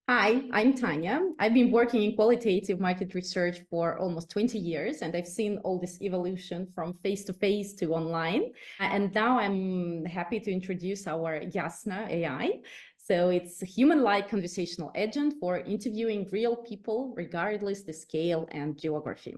Hi, I'm Tanya. I've been working in qualitative market research for almost 20 years, and I've seen all this evolution from face-to-face to online. And now I'm happy to introduce our Yasna.ai. So it's a human-like conversational agent for interviewing real people, regardless the scale and geography.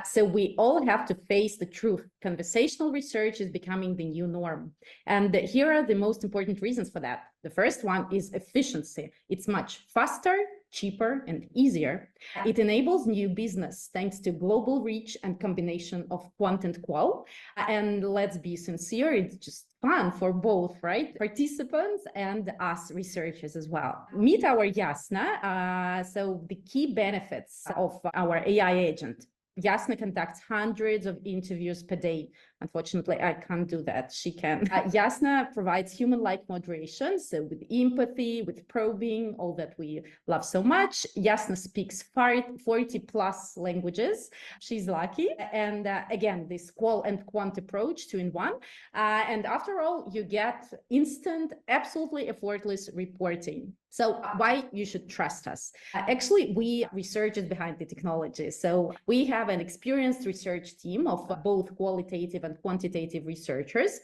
So we all have to face the truth. Conversational research is becoming the new norm. And here are the most important reasons for that. The first one is efficiency. It's much faster, cheaper, and easier. It enables new business thanks to global reach and combination of quant and qual. And let's be sincere, it's just fun for both, right? Participants and us researchers as well. Meet our Yasna. So the key benefits of our AI agent. Yasna conducts hundreds of interviews per day. Unfortunately, I can't do that. She can. Yasna provides human-like moderation, so with empathy, with probing, all that we love so much. Yasna speaks 40 plus languages. She's lucky. And again, this qual and quant approach, 2-in-1. And after all, you get instant, absolutely effortless reporting. So why you should trust us? Actually, we researchers behind the technology. So we have an experienced research team of both qualitative and quantitative researchers.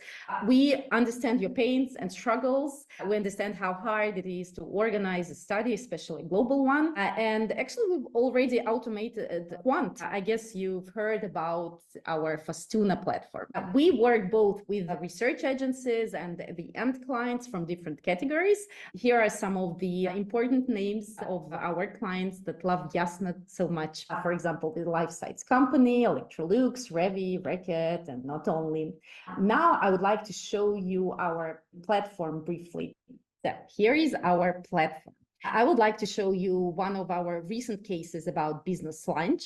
We understand your pains and struggles. We understand how hard it is to organize a study, especially a global one. And actually, we've already automated quant. I guess you've heard about our Fastuna platform. We work both with research agencies and the end clients from different categories. Here are some of the important names of our clients that love Yasna so much. For example, the Life Science Company, Electrolux, Revi, Reckitt, and not only. Now, I would like to show you our platform briefly. So here is our platform. I would like to show you one of our recent cases about business lunch.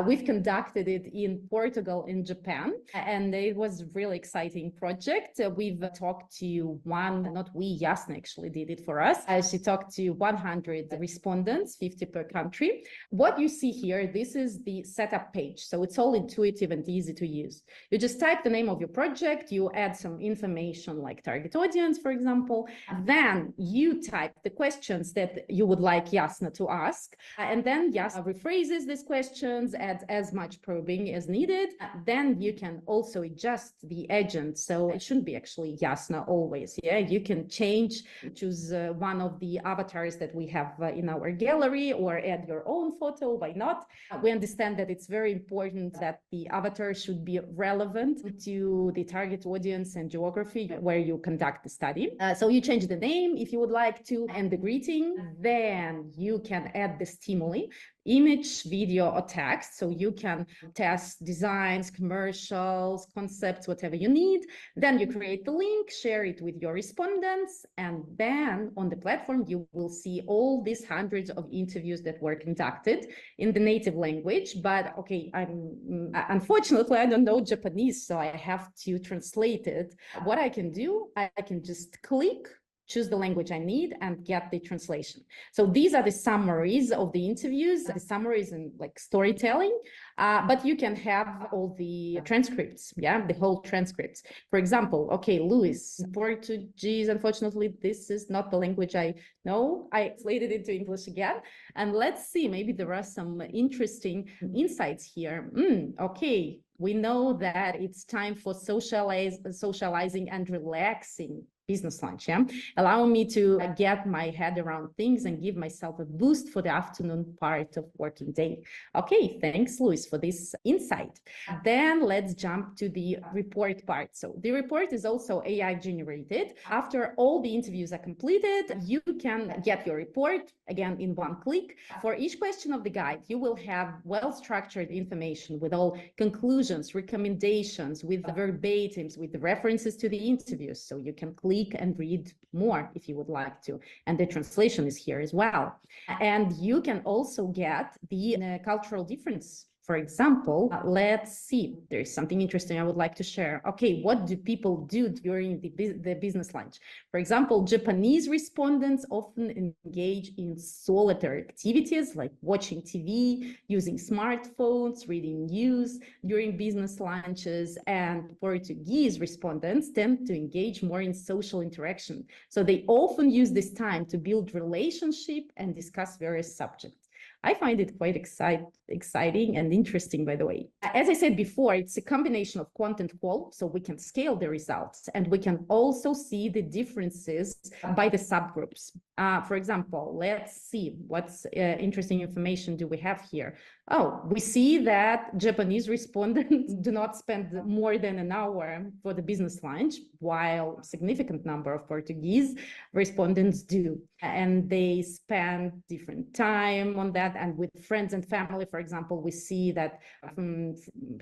We've conducted it in Portugal and Japan, and it was a really exciting project. We've talked to Yasna actually did it for us. She talked to 100 respondents, 50 per country. What you see here, this is the setup page. So it's all intuitive and easy to use. You just type the name of your project, you add some information like target audience, for example. Then you type the questions that you would like Yasna to ask. And then Yasna rephrases these questions, adds as much probing as needed. Then you can also adjust the agent. So it shouldn't be actually Yasna always. Yeah, you can choose one of the avatars that we have in our gallery or add your own photo. Why not? We understand that it's very important that the avatar should be relevant to the target audience and geography where you conduct the study. So you change the name if you would like to, and the greeting. Then you can add the stimuli, image, video, or text. So you can test designs, commercials, concepts, whatever you need. Then you create the link, share it with your respondents. And then on the platform, you will see all these hundreds of interviews that were conducted in the native language. But okay, unfortunately, I don't know Japanese, so I have to translate it. What I can do, I can just click, choose the language I need, and get the translation. So these are the summaries of the interviews, the summaries and like storytelling, but you can have all the transcripts, yeah, the whole transcripts. For example, okay, Luis, Portuguese, unfortunately, this is not the language I know. I translated it into English again, and let's see, maybe there are some interesting insights here. Okay, we know that it's time for socializing and relaxing business lunch, yeah? Allowing me to get my head around things and give myself a boost for the afternoon part of working day. Okay, thanks, Luis, for this insight. Then let's jump to the report part. So the report is also AI generated. After all the interviews are completed, you can get your report, again, in one click. For each question of the guide, you will have well-structured information with all conclusions, recommendations, with verbatims, with the references to the interviews. So you can click and read more if you would like to. And the translation is here as well. And you can also get the cultural difference For example, let's see, there's something interesting I would like to share. Okay, what do people do during the business lunch? For example, Japanese respondents often engage in solitary activities like watching TV, using smartphones, reading news during business lunches, and Portuguese respondents tend to engage more in social interaction. So they often use this time to build relationship and discuss various subjects. I find it quite exciting and interesting, by the way. As I said before, it's a combination of quant and qual, so we can scale the results, and we can also see the differences by the subgroups. For example, let's see what's interesting information do we have here. Oh, we see that Japanese respondents do not spend more than an hour for the business lunch, while a significant number of Portuguese respondents do. And they spend different time on that. And with friends and family, for example, we see that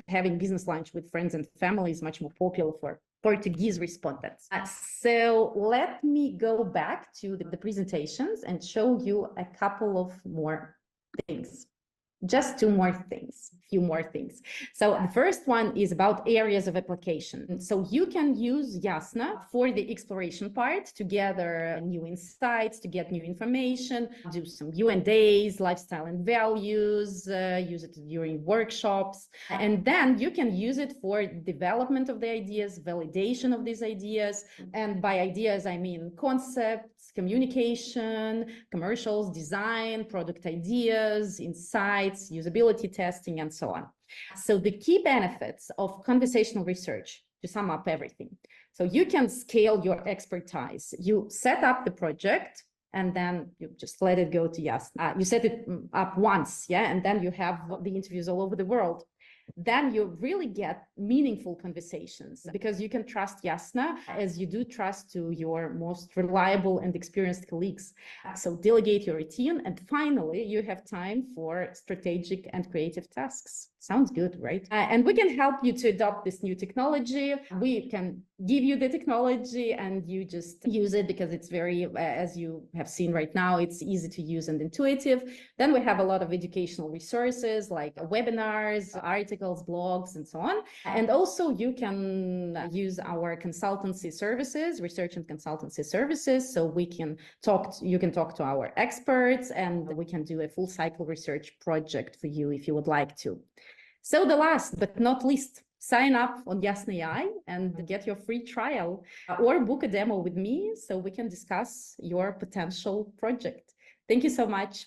having business lunch with friends and family is much more popular for Portuguese respondents. So let me go back to the presentations and show you a couple of more things. Just two more things, a few more things. So the first one is about areas of application. So you can use Yasna for the exploration part to gather new insights, to get new information, do some Q&As, lifestyle and values, use it during workshops. And then you can use it for development of the ideas, validation of these ideas. And by ideas, I mean concepts, communication, commercials, design, product ideas, insights, usability testing, and so on. So the key benefits of conversational research, to sum up everything. So you can scale your expertise. You set up the project, and then you just let it go to Yasna. You set it up once, yeah, and then you have the interviews all over the world. Then you really get meaningful conversations because you can trust Yasna as you do trust to your most reliable and experienced colleagues. So delegate your routine, and finally, you have time for strategic and creative tasks. Sounds good, right? And we can help you to adopt this new technology. We can give you the technology and you just use it because it's very, as you have seen right now, it's easy to use and intuitive. Then we have a lot of educational resources like webinars, articles, blogs, and so on. And also you can use our consultancy services, research and consultancy services. So we can you can talk to our experts and we can do a full cycle research project for you if you would like to. So the last but not least, sign up on Yasna.ai and get your free trial or book a demo with me so we can discuss your potential project. Thank you so much.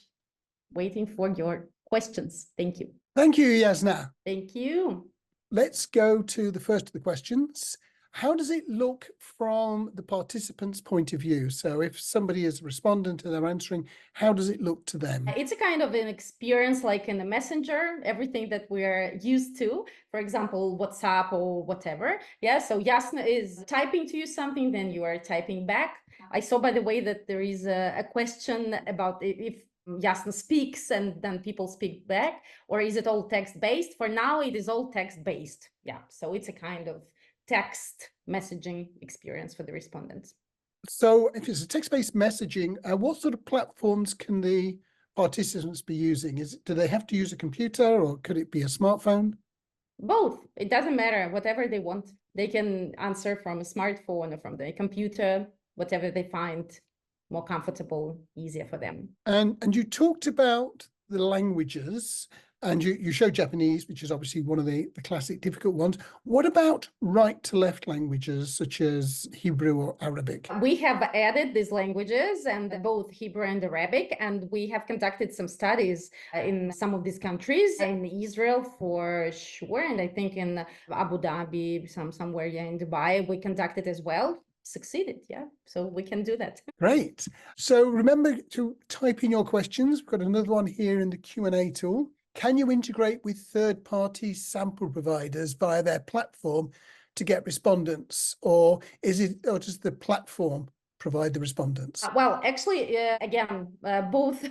Waiting for your questions. Thank you. Thank you, Yasna. Thank you. Let's go to the first of the questions. How does it look from the participant's point of view? So if somebody is a respondent and they're answering, how does it look to them? It's a kind of an experience like in the messenger, everything that we're used to, for example, WhatsApp or whatever. Yeah, so Yasna is typing to you something, then you are typing back. I saw, by the way, that there is a question about if Yasna speaks and then people speak back, or is it all text-based? For now, it is all text-based. Yeah, so it's a kind of text messaging experience for the respondents. So if it's a text-based messaging, what sort of platforms can the participants be using? Do they have to use a computer or could it be a smartphone? Both. It doesn't matter. Whatever they want. They can answer from a smartphone or from the computer, whatever they find more comfortable, easier for them. And you talked about the languages. And you showed Japanese, which is obviously one of the classic difficult ones. What about right to left languages such as Hebrew or Arabic? We have added these languages and both Hebrew and Arabic, and we have conducted some studies in some of these countries, in Israel for sure, and I think in Abu Dhabi, somewhere in Dubai, we conducted as well. Succeeded, yeah, so we can do that. Great. So remember to type in your questions. We've got another one here in the Q&A tool. Can you integrate with third-party sample providers via their platform to get respondents, or does the platform provide the respondents? Well, actually, again, both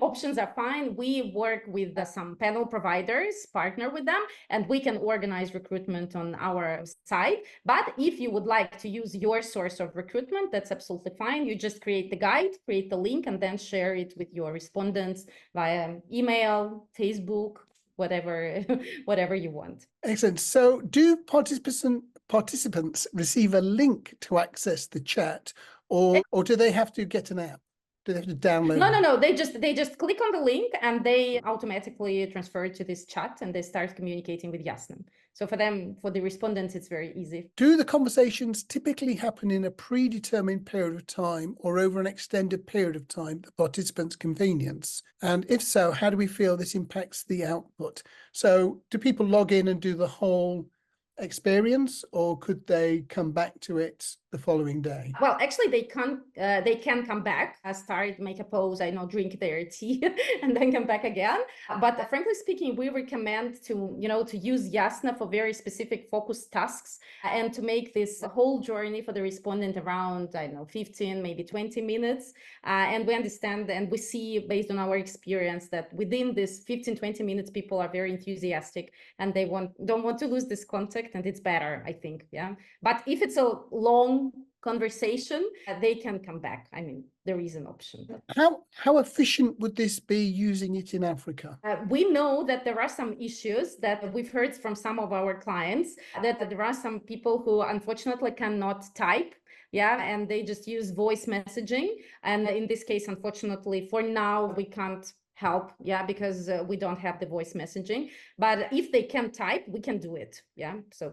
options are fine. We work with some panel providers, partner with them, and we can organize recruitment on our site. But if you would like to use your source of recruitment, that's absolutely fine. You just create the guide, create the link, and then share it with your respondents via email, Facebook, whatever whatever you want. Excellent. So do participants receive a link to access the chat, or do they have to get an app? Do they have to download it? No. They just click on the link and they automatically transfer to this chat and they start communicating with Yasna. So for them, for the respondents, it's very easy. Do the conversations typically happen in a predetermined period of time or over an extended period of time, the participants' convenience? And if so, how do we feel this impacts the output? So do people log in and do the whole experience, or could they come back to it the following day? Well, actually, they can come back, start, make a pause, I know, drink their tea, and then come back again. But frankly speaking, we recommend to use Yasna for very specific focused tasks and to make this whole journey for the respondent around, I don't know, 15, maybe 20 minutes. And we understand and we see, based on our experience, that within this 15, 20 minutes, people are very enthusiastic and they don't want to lose this contact, and it's better, I think. Yeah. But if it's a long conversation, they can come back. I mean, there is an option. How efficient would this be using it in Africa? We know that there are some issues that we've heard from some of our clients, that there are some people who unfortunately cannot type. Yeah, and they just use voice messaging. And in this case, unfortunately, for now, we can't help, because we don't have the voice messaging. But if they can type, we can do it. Yeah, so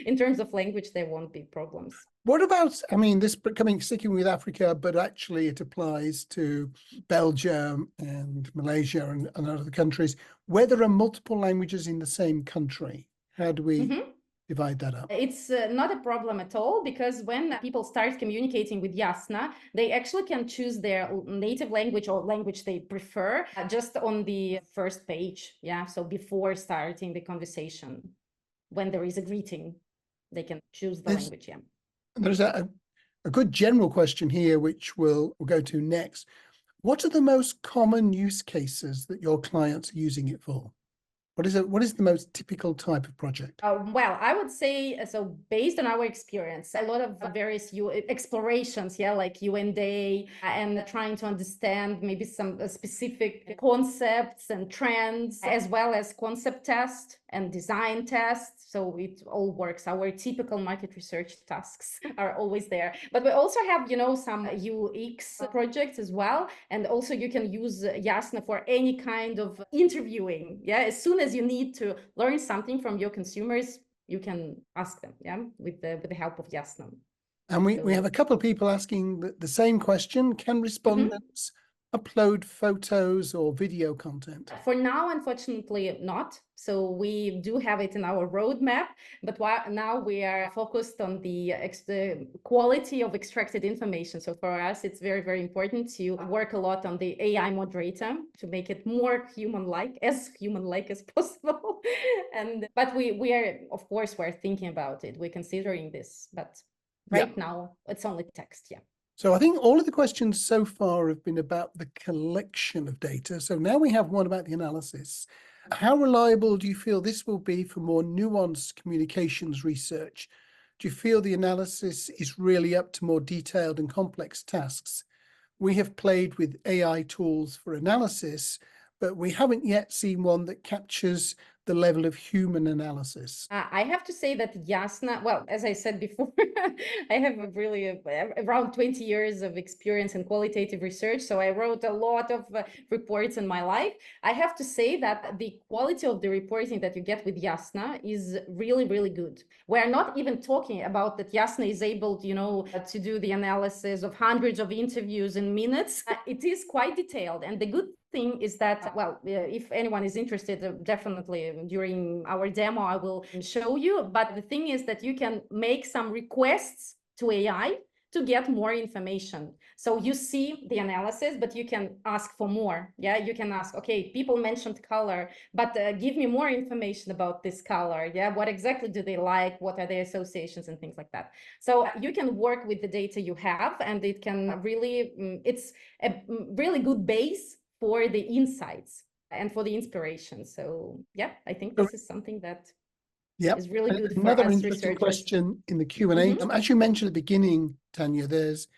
in terms of language, there won't be problems. What about, I mean, this sticking with Africa, but actually it applies to Belgium and Malaysia and other countries, where there are multiple languages in the same country. How do we divide that up? It's not a problem at all, because when people start communicating with Yasna, they actually can choose their native language or language they prefer just on the first page. Yeah, so before starting the conversation, when there is a greeting, they can choose the language. Yeah. There's a good general question here, which we'll go to next. What are the most common use cases that your clients are using it for? What is the most typical type of project? Well, I would say, so based on our experience, a lot of various explorations, like U&A, and trying to understand maybe some specific concepts and trends, as well as concept test and design test. So it all works. Our typical market research tasks are always there. But we also have, some UX projects as well. And also you can use Yasna for any kind of interviewing. Yeah, as soon as you need to learn something from your consumers, you can ask them, with the help of Yasna. And we have a couple of people asking the same question. Can respondents upload photos or video content? For now, unfortunately not. So we do have it in our roadmap, but now we are focused on the quality of extracted information. So for us, it's very, very important to work a lot on the AI moderator to make it more human-like as possible. But we are, of course, we're thinking about it. We're considering this, but right now it's only text. Yeah. So I think all of the questions so far have been about the collection of data. So now we have one about the analysis. How reliable do you feel this will be for more nuanced communications research? Do you feel the analysis is really up to more detailed and complex tasks? We have played with AI tools for analysis, but we haven't yet seen one that captures the level of human analysis. I have to say that Yasna, well, as I said before, I have really around 20 years of experience in qualitative research. So I wrote a lot of reports in my life. I have to say that the quality of the reporting that you get with Yasna is really, really good. We're not even talking about that Yasna is able, to do the analysis of hundreds of interviews in minutes. It is quite detailed. And the good thing is that, well, if anyone is interested, definitely during our demo, I will show you. But the thing is that you can make some requests to AI to get more information. So you see the analysis, but you can ask for more. Yeah, you can ask, okay, people mentioned color, but give me more information about this color. Yeah, what exactly do they like? What are their associations and things like that? So you can work with the data you have, and it can really, it's a really good base for the insights and for the inspiration. So yeah, I think this is something that is really good for another us interesting researchers. Question in the Q&A. As you mentioned at the beginning, Tanya, there's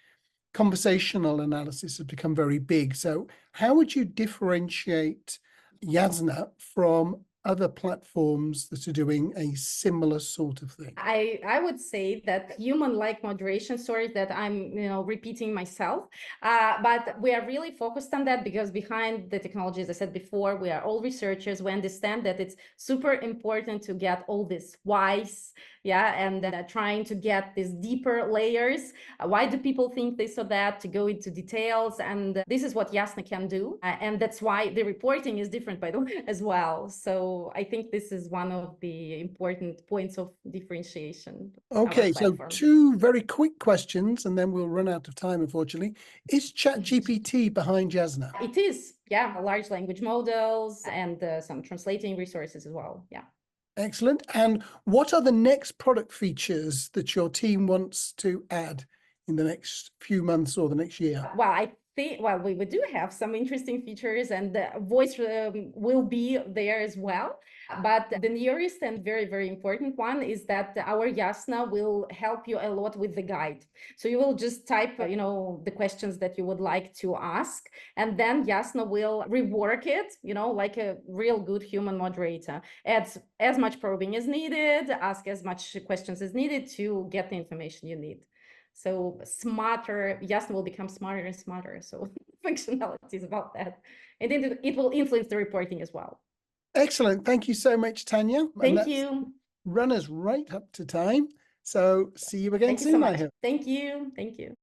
conversational analysis has become very big. So how would you differentiate Yasna from other platforms that are doing a similar sort of thing? I would say that human-like moderation, sorry that I'm repeating myself, but we are really focused on that because behind the technology, as I said before, we are all researchers. We understand that it's super important to get all these whys, and trying to get these deeper layers. Why do people think this or that, to go into details? And this is what Yasna can do. And that's why the reporting is different, by the way, as well. So I think this is one of the important points of differentiation. Okay, so two very quick questions and then we'll run out of time, unfortunately. Is ChatGPT behind Yasna? It is, large language models and some translating resources as well, Excellent. And what are the next product features that your team wants to add in the next few months or the next year? Well, I think, we do have some interesting features, and the voice will be there as well. But the nearest and very, very important one is that our Yasna will help you a lot with the guide. So you will just type, the questions that you would like to ask, and then Yasna will rework it, like a real good human moderator. Adds as much probing as needed, ask as much questions as needed to get the information you need. So smarter, Yasna will become smarter and smarter. So functionality is about that. And then it will influence the reporting as well. Excellent. Thank you so much, Tanya. Thank you. Run us right up to time. So see you again Thank you so soon, much. I hope. Thank you. Thank you.